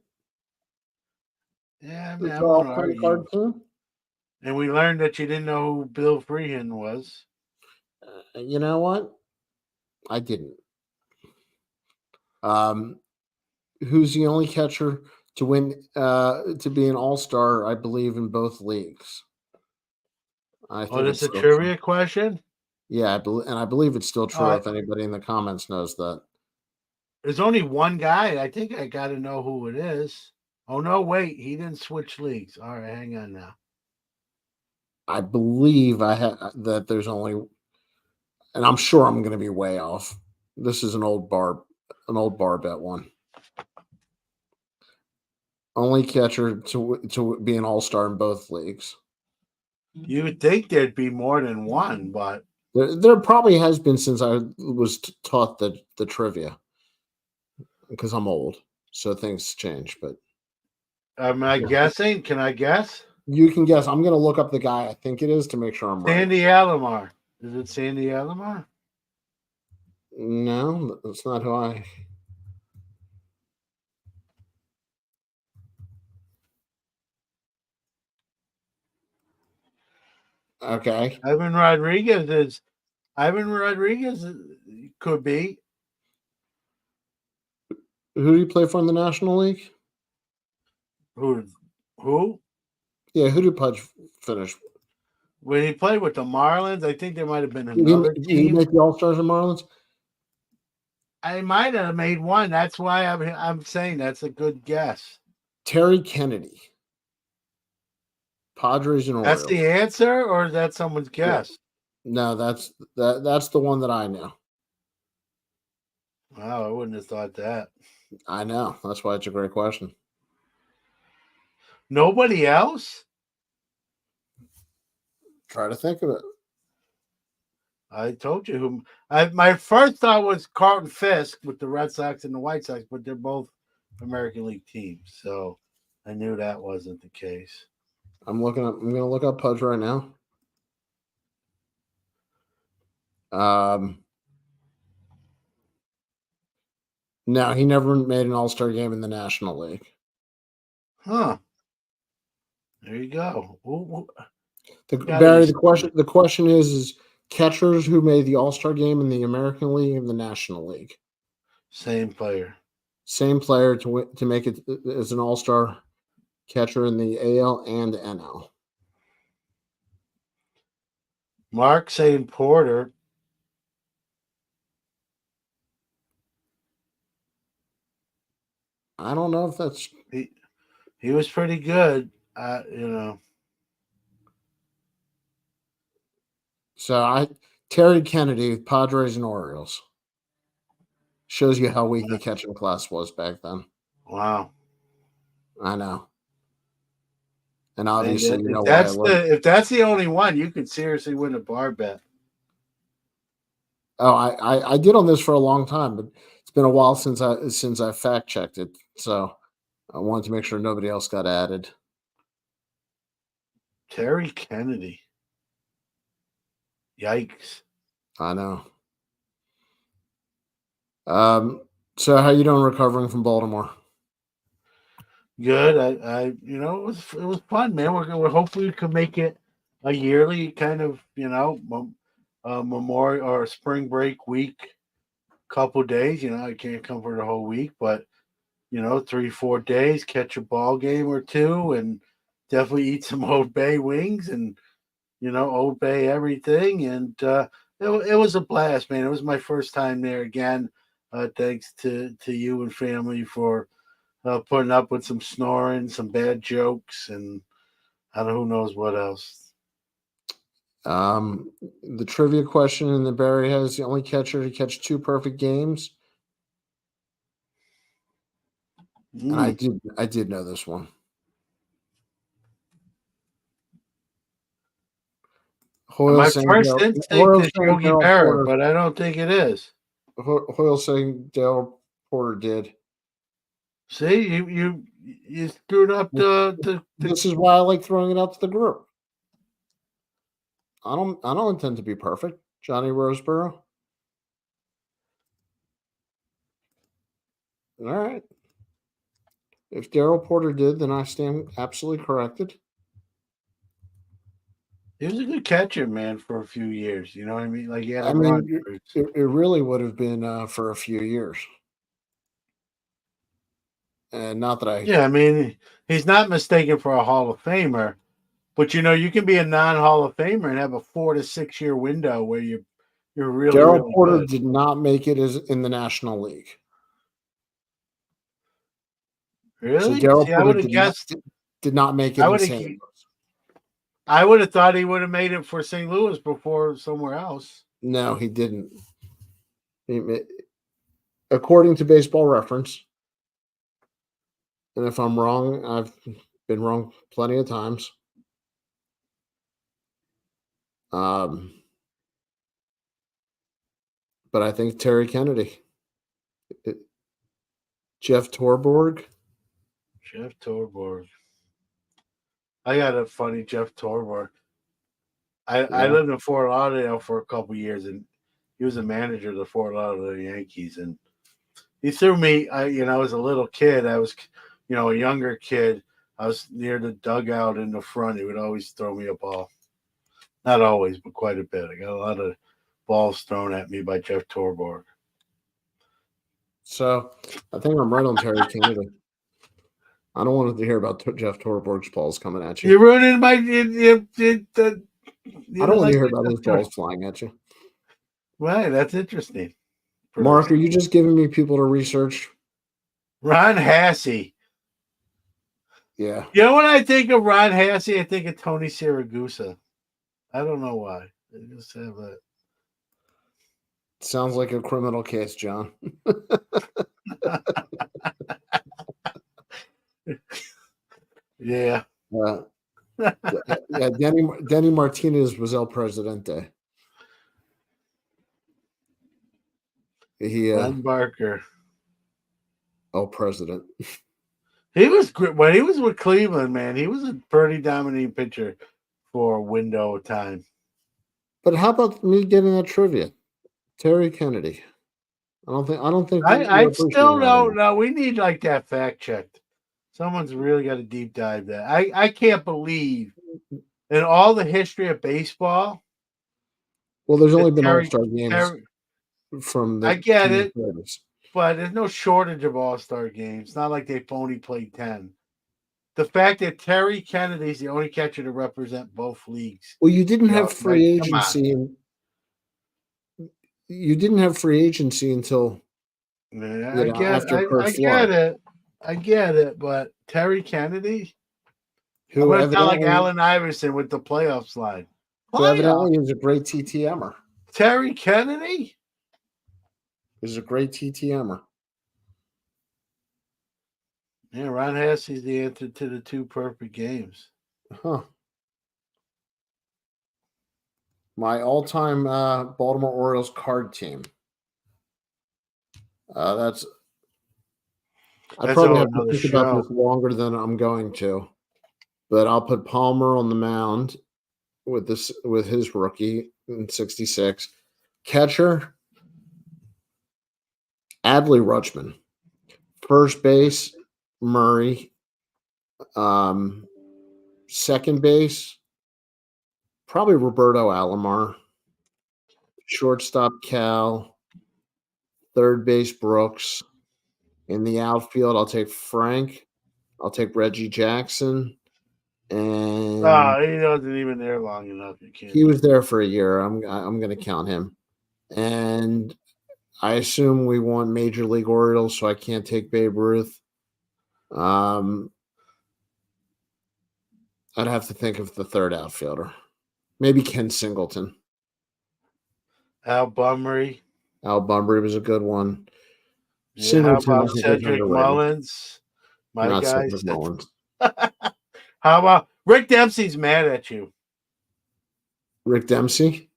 yeah, I mean, It's I all won't credit card argue. team. And we learned that you didn't know who Bill Freehan was. You know what? I didn't. Um, who's the only catcher to win to be an all-star, I believe, in both leagues? I Oh, think this it's is a still true. trivia question? Yeah, I believe it's still true. Uh, If anybody in the comments knows that, there's only one guy. I think I got to know who it is. Oh, no, wait. He didn't switch leagues. All right, hang on now. I believe I had that there's only, and I'm sure I'm going to be way off. This is an old bar bet one. Only catcher to be an all-star in both leagues. You would think there'd be more than one, but There probably has been since I was taught the trivia, because I'm old, so things change. But am I guessing? Can I guess? you can guess. I'm going to look up the guy I think it is to make sure I'm right. Sandy Alomar. Is it Sandy Alomar? No, that's not who I. Okay. Ivan Rodriguez could be. Who do you play for in the National League? Who? Yeah, who did Pudge finish? When he played with the Marlins, I think there might have been Did another he team. make the All Stars and Marlins? I might have made one. That's why I'm saying that's a good guess. Terry Kennedy, Padres and That's Orioles. the answer, or is that someone's guess? No, that's the one that I know. Wow, I wouldn't have thought that. I know. That's why it's a great question. Nobody else? Try to think of it. I told you who. My first thought was Carlton Fisk with the Red Sox and the White Sox, but they're both American League teams, so I knew that wasn't the case. I'm going to look up Pudge right now. No, he never made an All-Star game in the National League. Huh. There you go. Barry, the question is catchers who made the All-Star game in the American League and the National League. Same player. Same player to make it as an All-Star catcher in the AL and NL. Mark St. Porter. I don't know if that's he was pretty good. So Terry Kennedy, Padres and Orioles. Shows you how weak the catching class was back then. Wow. I know. And obviously, you know why if that's the only one, you could seriously win a bar bet. Oh, I did on this for a long time, but it's been a while since I fact checked it. So I wanted to make sure nobody else got added. Terry Kennedy. Yikes. I know. So how you doing recovering from Baltimore? Good. it was fun, man. We're hopefully we can make it a yearly kind of, memorial or spring break week, couple days. I can't come for the whole week, but 3-4 days, catch a ball game or two, and definitely eat some Old Bay wings and Old Bay everything. And it was a blast, man. It was my first time there again. Thanks to you and family for putting up with some snoring, some bad jokes, and who knows what else. The trivia question in the Barry has the only catcher to catch 2 perfect games. And I did know this one. My first instinct is Yogi Berra, but I don't think it is. Hoyle saying Dale Porter did. See, you screwed up the This is why I like throwing it out to the group. I don't intend to be perfect, Johnny Roseborough. All right. If Daryl Porter did, then I stand absolutely corrected. He was a good catcher, man, for a few years. You know what I mean? Like he had a I run. mean, it really would have been for a few years. And not that I. Yeah, I mean, he's not mistaken for a Hall of Famer, but you can be a non-Hall of Famer and have a 4 to 6 year window where you're really, Daryl really Porter good. did not make it as in the National League. So Really? Daryl See, I would Porter have guessed. did not make it I in would have. St. Louis. I would have thought he would have made it for St. Louis before somewhere else. No, he didn't. According to Baseball Reference, and if I'm wrong, I've been wrong plenty of times. But I think Terry Kennedy, Jeff Torborg. Jeff Torborg. I got a funny Jeff Torborg. I lived in Fort Lauderdale for a couple years, and he was a manager of the Fort Lauderdale Yankees, and he threw me. I was a little kid. I was, a younger kid. I was near the dugout in the front. He would always throw me a ball. Not always, but quite a bit. I got a lot of balls thrown at me by Jeff Torborg. So I think I'm right on Terry Kennedy. I don't want to hear about Jeff Torborg's balls coming at you. You're ruining my. I don't want to hear about his balls flying at you. Right, that's interesting. Mark, are you just giving me people to research? Ron Hassey. Yeah. You know when I think of Ron Hassey, I think of Tony Siragusa. I don't know why. I just have that. Sounds like a criminal case, John. Yeah. Yeah, Denny Martinez was El Presidente. Len Barker. El President. He was great when he was with Cleveland, man. He was a pretty dominating pitcher for a window of time. But how about me getting that trivia? Terry Kennedy. I don't think. I still don't know. We need like that fact checked. Someone's really got to deep dive that. I can't believe in all the history of baseball. Well, there's only been All-Star games from the. I get it, but there's no shortage of All-Star games. It's not like they've only played 10. The fact that Terry Kennedy is the only catcher to represent both leagues. Well, you didn't have free agency. You didn't have free agency until. I get it, but Terry Kennedy, who I'm gonna like Allen Iverson with the playoff slide. Who evidently is a great TTMer. Terry Kennedy is a great TTMer. Yeah, Ron Hassey's the answer to the 2 perfect games. Huh. My all-time Baltimore Orioles card team. That's probably have to think about this longer than I'm going to, but I'll put Palmer on the mound with his rookie in '66. Catcher, Adley Rutschman. First base, Murray. Second base, probably Roberto Alomar. Shortstop, Cal. Third base, Brooks. In the outfield, I'll take Frank. I'll take Reggie Jackson. And he wasn't even there long enough. He was there for a year. I'm going to count him. And I assume we want Major League Orioles, so I can't take Babe Ruth. I'd have to think of the third outfielder. Maybe Ken Singleton. Al Bunbury. Al Bunbury was a good one. Yeah, how about Cedric Mullins? My guy. Mullins. How about Rick Dempsey's mad at you? Rick Dempsey?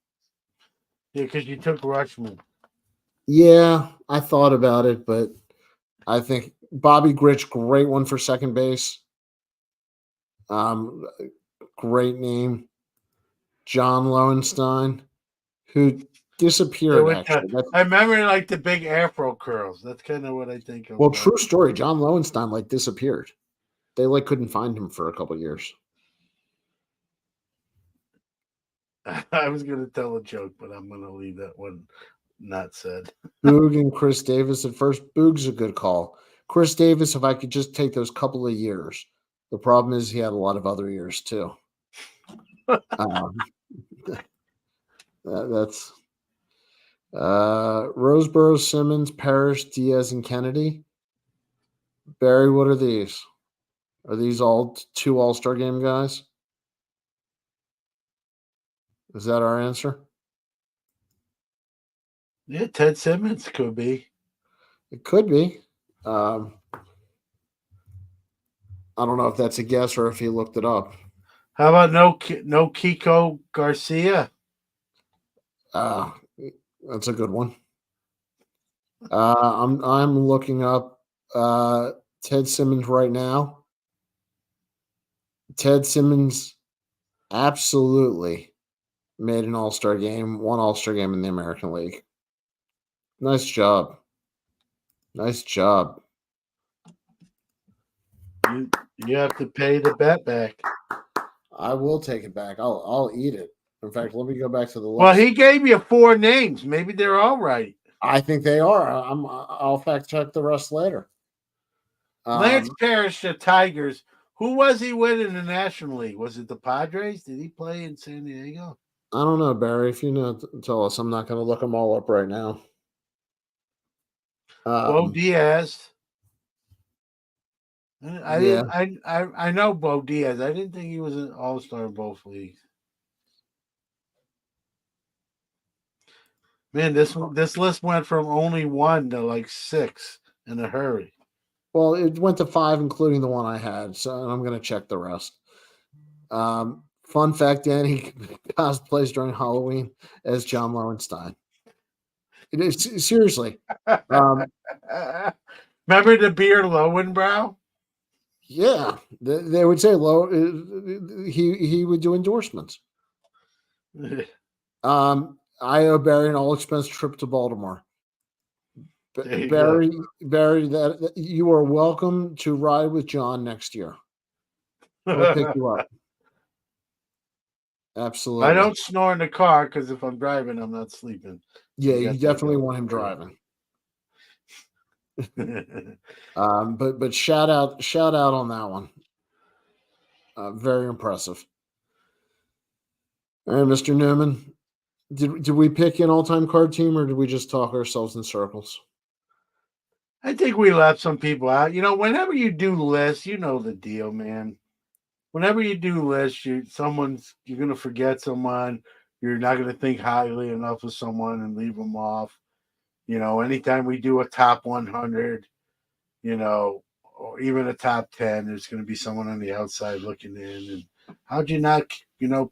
Yeah, because you took Rutschman. Yeah, I thought about it, but I think Bobby Grich, great one for second base. Great name. John Lowenstein, who disappeared, actually. I remember like the big afro curls. That's kind of what I think of. Well, true story. John Lowenstein like disappeared. They like couldn't find him for a couple years. I was going to tell a joke, but I'm going to leave that one not said. Boog and Chris Davis at first. Boog's a good call. Chris Davis, if I could just take those couple of years. The problem is he had a lot of other years too. That's Roseboro, Simmons, Parrish, Diaz, and Kennedy. Barry, what are these? Are these all two All-Star game guys? Is that our answer? Yeah, Ted Simmons could be. It could be. I don't know if that's a guess or if he looked it up. How about no Kiko Garcia? That's a good one. I'm looking up Ted Simmons right now. Ted Simmons absolutely made an All-Star game, one All-Star game in the American League. Nice job. Nice job. You have to pay the bet back. I will take it back. I'll eat it. In fact, let me go back to the list. Well, he gave you 4 names. Maybe they're all right. I think they are. I'll fact check the rest later. Lance Parrish, the Tigers. Who was he with in the National League? Was it the Padres? Did he play in San Diego? I don't know, Barry. If you know, tell us. I'm not going to look them all up right now. Bo Diaz. I know Bo Diaz. I didn't think he was an all-star in both leagues. Man, this list went from only 1 to like 6 in a hurry. Well, it went to 5, including the one I had. So I'm going to check the rest. Fun fact: Danny cosplays during Halloween as John Lowenstein. It is seriously. Remember the beer Lowenbrow? Yeah, they would say low. He would do endorsements. I owe Barry an all-expense trip to Baltimore. Barry, that you are welcome to ride with John next year. We'll pick you up. Absolutely. I don't snore in the car because if I'm driving, I'm not sleeping. Yeah, you definitely want him driving. But shout out on that one. Very impressive. All right, Mr. Newman. Did we pick an all-time card team or did we just talk ourselves in circles? I think we left some people out. You know, whenever you do lists, you know the deal, man. Whenever you do lists, you're gonna forget someone. You're not gonna think highly enough of someone and leave them off. You know, anytime we do a top 100, you know, or even a top 10, there's gonna be someone on the outside looking in. And how'd you not,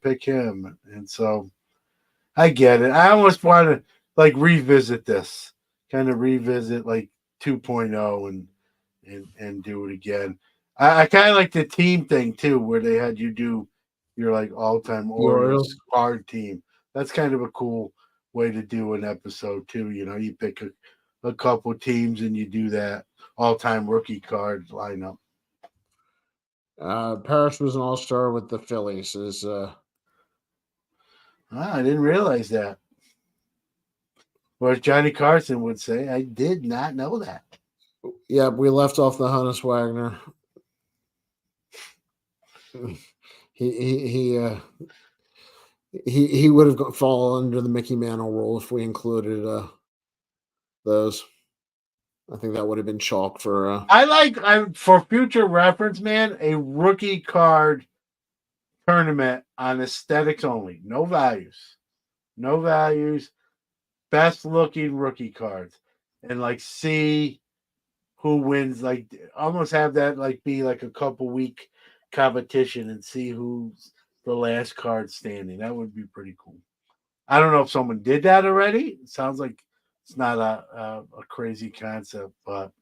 pick him? And so I get it. I almost want to like revisit this, kind of revisit like 2.0 and do it again. I kind of like the team thing too, where they had you do your like all-time Orioles card team. That's kind of a cool way to do an episode too. You know, you pick a couple teams and you do that all-time rookie card lineup. Parrish was an all-star with the Phillies. I didn't realize that. Or as Johnny Carson would say, I did not know that. Yeah, we left off the Honus Wagner. He would have fallen under the Mickey Mantle rule if we included those. I think that would have been chalk for. For future reference, man, a rookie card tournament on aesthetics only, no values, best looking rookie cards, and like see who wins. Like almost have that like be like a couple week competition and see who's the last card standing. That would be pretty cool. I don't know if someone did that already. It sounds like it's not a crazy concept, but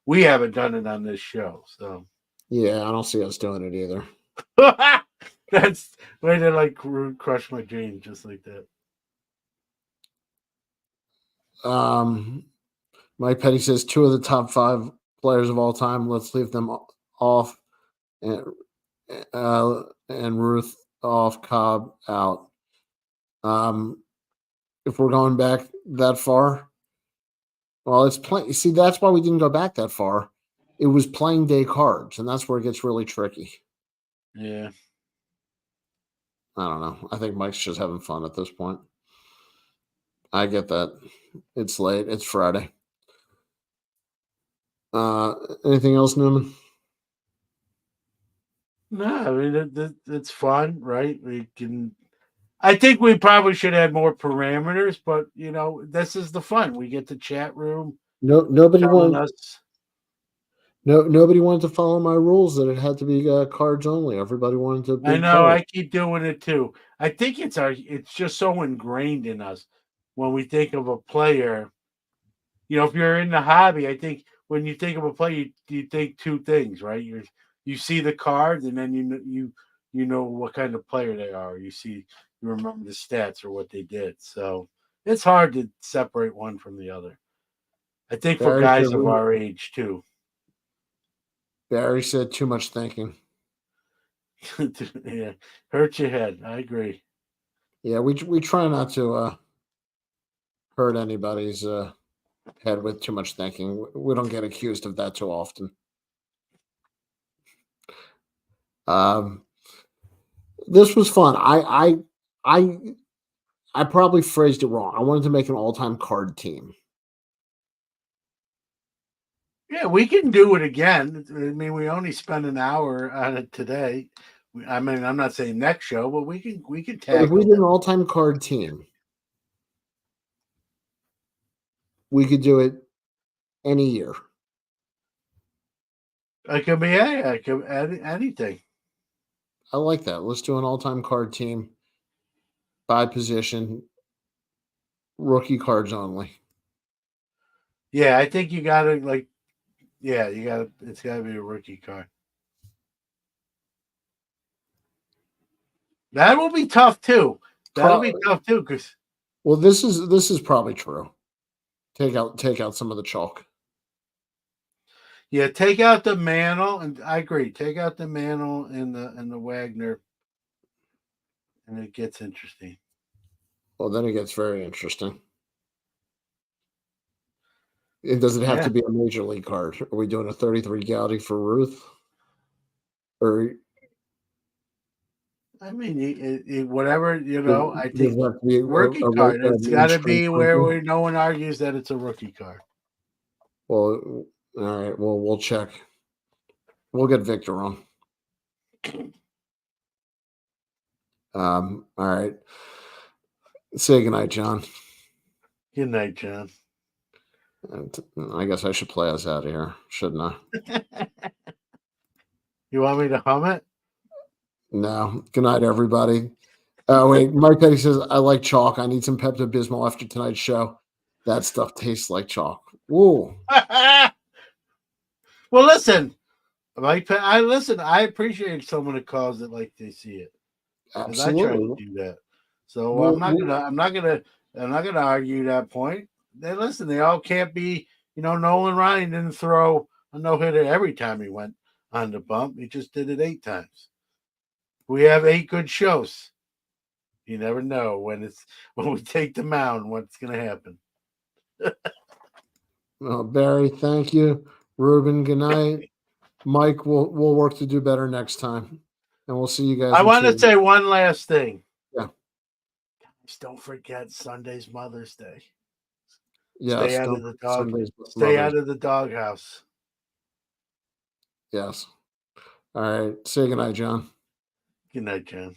we haven't done it on this show. So Yeah, I don't see us doing it either. that's way to like crush my dream just like that. Mike Petty says 2 of the top 5 players of all time. Let's leave them off, and Ruth off, Cobb out. If we're going back that far, well, it's play. See, that's why we didn't go back that far. It was playing day cards, and that's where it gets really tricky. Yeah. I don't know. I think Mike's just having fun at this point. I get that. It's late. It's Friday. Anything else, Newman? No, I mean it's fun, right? We can. I think we probably should add more parameters, but this is the fun. We get the chat room. Nobody telling wanted us. nobody wanted to follow my rules that it had to be cards only. Everybody wanted to I big know. cards. I keep doing it too. I think it's just so ingrained in us when we think of a player. If you're in the hobby, I think when you think of a player, you think two things, right? You see the cards, and then you know what kind of player they are. You remember the stats or what they did. So it's hard to separate one from the other. I think for Barry guys said, of our age too. Barry said too much thinking. Yeah, hurt your head. I agree. Yeah, we try not to hurt anybody's head with too much thinking. We don't get accused of that too often. This was fun. I probably phrased it wrong. I wanted to make an all-time card team. Yeah, we can do it again. I mean, we only spent an hour on it today. I mean, I'm not saying next show, but we can But if tackle we did it. an all-time card team, we could do it any year. It could be anything. I like that. Let's do an all-time card team by position, rookie cards only. Yeah, I think you gotta it's gotta be a rookie card. That will be tough too. That'll be tough too, because Well, this is probably true. Take out some of the chalk. yeah, take out the Mantle, and I agree. Take out the Mantle and the Wagner, and it gets interesting. Well, then it gets very interesting. Does it have to be a major league card? Are we doing a 33 Gaudy for Ruth? Or I mean, whatever I does think it have to be rookie a card. It's got to mainstream be card? no one argues that it's a rookie card. Well, all right. Well, we'll check. We'll get Victor on. All right. Say goodnight, John. Good night, John. And I guess I should play us out of here, shouldn't I? You want me to hum it? No. Good night, everybody. Oh, wait. Mike Petty says, I like chalk. I need some Pepto Bismol after tonight's show. That stuff tastes like chalk. Whoa. Well, listen. I appreciate someone that calls it like they see it. Because I try to do that. So I'm not gonna argue that point. They all can't be, Nolan Ryan didn't throw a no-hitter every time he went on the bump. He just did it 8 times. We have 8 good shows. You never know when we take the mound, what's gonna happen. Barry, thank you. Ruben, good night. Mike, we'll work to do better next time. And we'll see you guys. I want to say one last thing. Yeah. Just don't forget Sunday's Mother's Day. Yes, Stay out of the doghouse. Yes. All right. Say goodnight, John. Good night, John.